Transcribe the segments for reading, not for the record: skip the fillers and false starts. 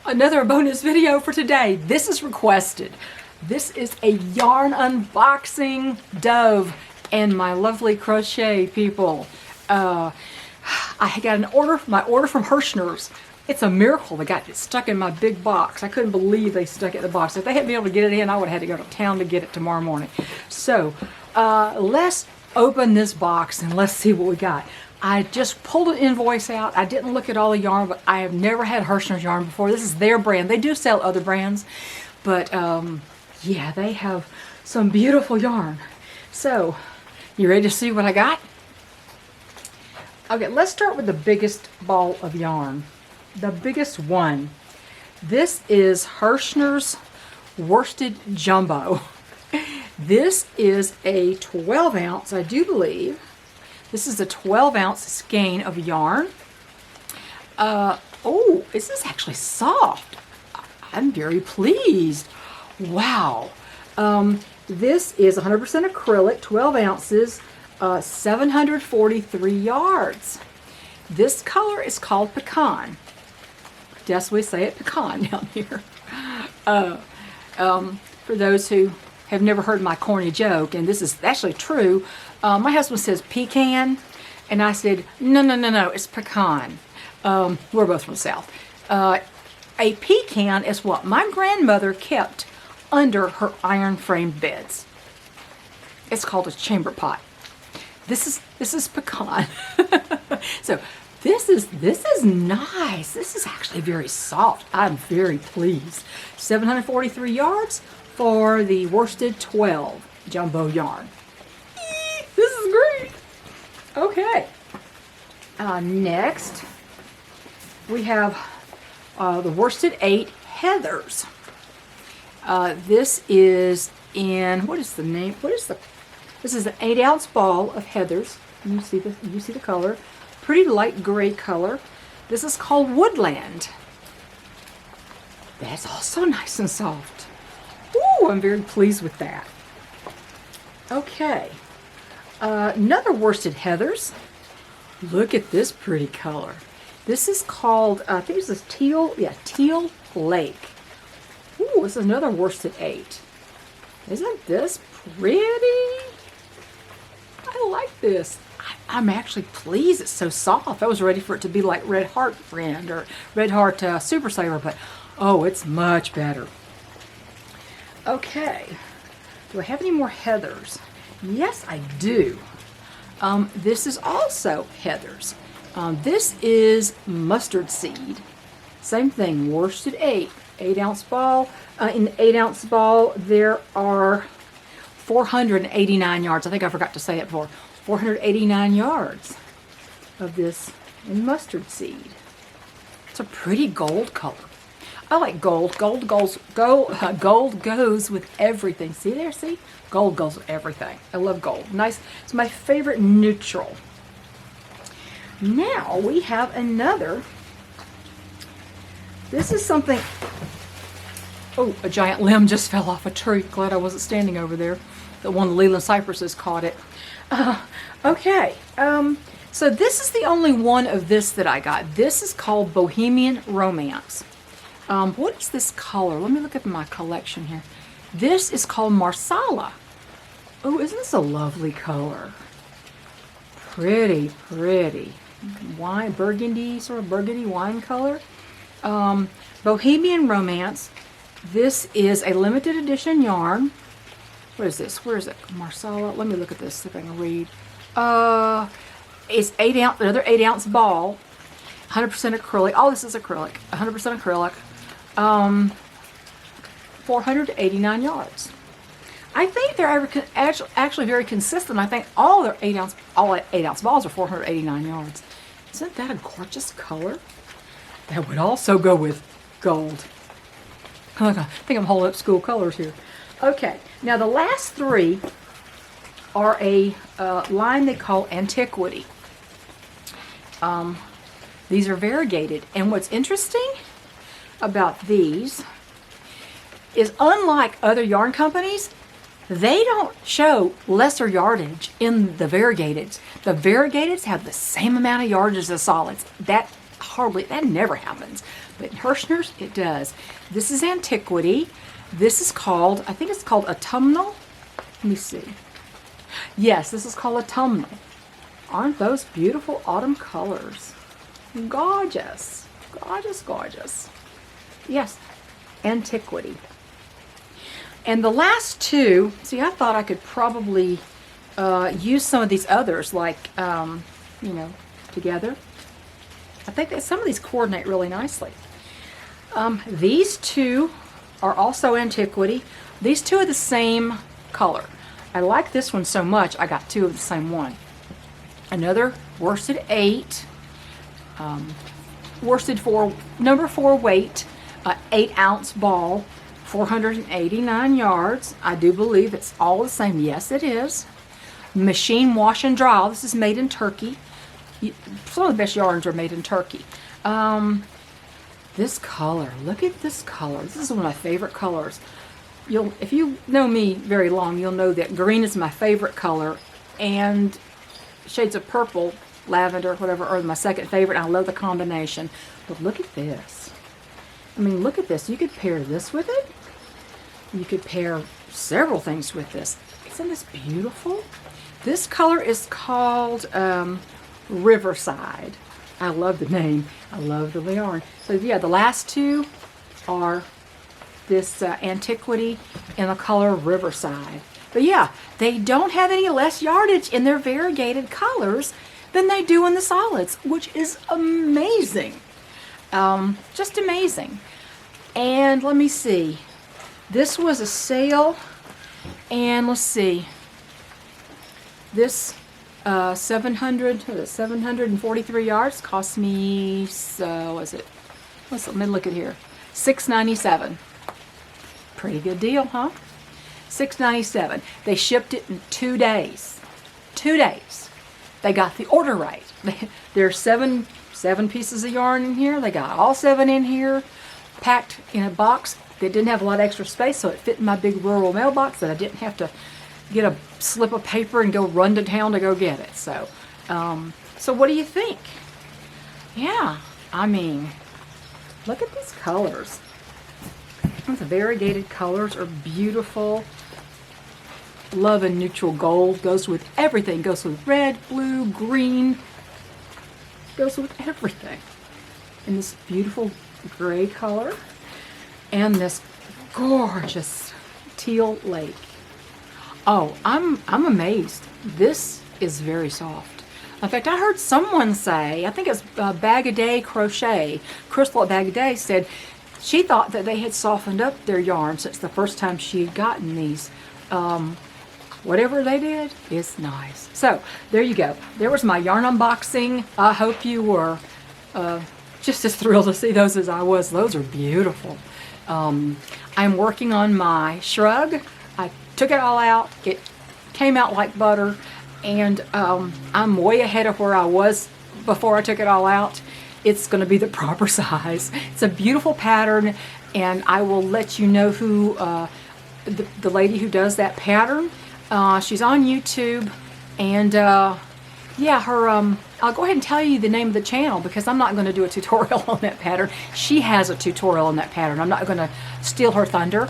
Another bonus video for today. This is requested. This is a yarn unboxing, Dove and my lovely crochet people. I got my order from Herrshner's. It's a miracle they got it stuck in my big box. I couldn't believe they stuck it in the box. If they hadn't been able to get it in, I would have had to go to town to get it tomorrow morning. So let's open this box and let's see what we got. I just pulled an invoice out. I didn't look at all the yarn, but I have never had Herrshner's yarn before. This is their brand. They do sell other brands, but yeah, they have some beautiful yarn. So, you ready to see what I got? Okay, let's start with the biggest ball of yarn. The biggest one. This is Herrshner's Worsted Jumbo. This is a 12 ounce, I do believe. This is a 12 ounce skein of yarn. Oh, this is actually soft. I'm very pleased. Wow. This is 100% acrylic, 12 ounces, 743 yards. This color is called pecan. Yes, we say it pecan down here. For those who have never heard my corny joke, and this is actually true, my husband says pecan, and I said, no, it's pecan. We're both from the South. A pecan is what my grandmother kept under her iron frame beds. It's called a chamber pot. This is pecan. So this is nice. This is actually very soft. I'm very pleased. 743 yards for the worsted 12 jumbo yarn. This is great. Okay. Next, we have the worsted 8 Heathers. This is in, what is the name? This is an 8 ounce ball of Heathers. You see the color. Pretty light gray color. This is called Woodland. That's also nice and soft. Ooh, I'm very pleased with that. Okay. Another worsted Heathers. Look at this pretty color. This is called, I think this is Teal Lake. Ooh, this is another worsted 8. Isn't this pretty? I like this. I'm actually pleased it's so soft. I was ready for it to be like Red Heart Friend or Red Heart Super Saver, but oh, it's much better. Okay. Do I have any more Heathers? Yes, I do. This is also Heathers. This is mustard seed. Same thing, worsted 8 ounce ball. In the 8 ounce ball, there are 489 yards. I think I forgot to say it before. 489 yards of this in mustard seed. It's a pretty gold color. I like gold. Gold goes with everything. See there? See? Gold goes with everything. I love gold. Nice. It's my favorite neutral. Now we have another. This is something. Oh, a giant limb just fell off a tree. Glad I wasn't standing over there. The one of the Leland cypresses caught it. Okay. So this is the only one of this that I got. This is called Bohemian Romance. What is this color? Let me look at my collection here. This is called Marsala. Oh, isn't this a lovely color? Pretty. Wine, burgundy, sort of burgundy wine color. Bohemian Romance. This is a limited edition yarn. What is this? Where is it? Marsala. Let me look at this, see if I can read. It's 8 ounce, another 8 ounce ball. 100% acrylic. All this is acrylic. 100% acrylic. 489 yards. I think they're actually very consistent. I think all their 8 ounce balls are 489 yards. Isn't that a gorgeous color? That would also go with gold. I think I'm holding up school colors here. Okay, now the last 3 are a line they call Antiquity. These are variegated, and what's interesting about these is, unlike other yarn companies, they don't show lesser yardage in the variegateds. The variegateds have the same amount of yardage as the solids. That never happens. But in Herrschner's, it does. This is Antiquity. This is called, I think it's called Autumnal. Let me see. Yes, this is called Autumnal. Aren't those beautiful autumn colors? Gorgeous. Gorgeous, gorgeous. Yes, Antiquity. And the last two, see, I thought I could probably use some of these others, like, you know, together. I think that some of these coordinate really nicely. These two are also Antiquity. These two are the same color. I like this one so much, I got two of the same one. Another worsted 8, worsted 4, number 4 weight, 8-ounce ball, 489 yards. I do believe it's all the same. Yes, it is. Machine wash and dry. This is made in Turkey. Some of the best yarns are made in Turkey. This color, look at this color. This is one of my favorite colors. If you know me very long, you'll know that green is my favorite color, and shades of purple, lavender, whatever, are my second favorite. I love the combination. But look at this. I mean, look at this. You could pair this with it. You could pair several things with this. Isn't this beautiful? This color is called Riverside. I love the name. I love the yarn. So yeah, the last two are this Antiquity in the color Riverside. But yeah, they don't have any less yardage in their variegated colors than they do in the solids, which is amazing. Just amazing. And let me see. This was a sale, and let's see. This 743 yards cost me, let me look at here, $6.97. Pretty good deal, huh? $6.97. They shipped it in 2 days. 2 days. They got the order right. There's seven pieces of yarn in here. They got all 7 in here, packed in a box. They didn't have a lot of extra space, so it fit in my big rural mailbox that I didn't have to get a slip of paper and go run to town to go get it. So, so what do you think? Yeah, I mean, look at these colors. The variegated colors are beautiful. Love and neutral gold goes with everything. Goes with red, blue, green. Goes with everything. And this beautiful gray color. And this gorgeous teal lake. Oh, I'm amazed. This is very soft. In fact, I heard someone say, I think it's Bag a Day Crochet, Crystal at Bag a Day said she thought that they had softened up their yarn since the first time she had gotten these. Whatever they did is nice. So there you go. There was my yarn unboxing. I hope you were just as thrilled to see those as I was. Those are beautiful. I'm working on my shrug. I took it all out. It came out like butter, and I'm way ahead of where I was before I took it all out. It's going to be the proper size. It's a beautiful pattern, and I will let you know who the lady who does that pattern. She's on YouTube, and yeah, her I'll go ahead and tell you the name of the channel because I'm not going to do a tutorial on that pattern. She has a tutorial on that pattern. I'm not going to steal her thunder.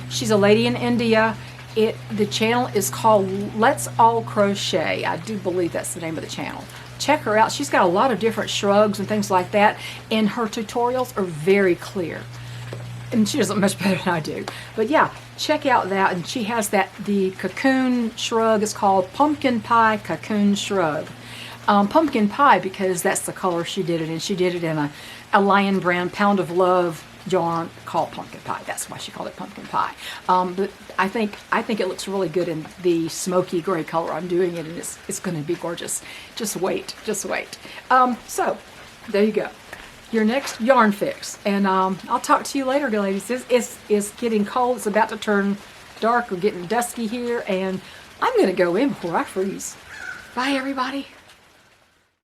She's a lady in India. The channel is called Let's All Crochet. I do believe that's the name of the channel. Check her out. She's got a lot of different shrugs and things like that, and her tutorials are very clear. And she does it much better than I do. But yeah, check out that. And she has the cocoon shrug is called Pumpkin Pie Cocoon Shrug. Pumpkin pie because that's the color she did it in. She did it in a Lion Brand Pound of Love yarn called pumpkin pie. That's why she called it pumpkin pie. But I think it looks really good in the smoky gray color I'm doing it, and it's going to be gorgeous. Just wait, just wait. So there you go. Your next yarn fix, and I'll talk to you later, ladies. It's getting cold. It's about to turn dark or getting dusky here, and I'm going to go in before I freeze. Bye, everybody.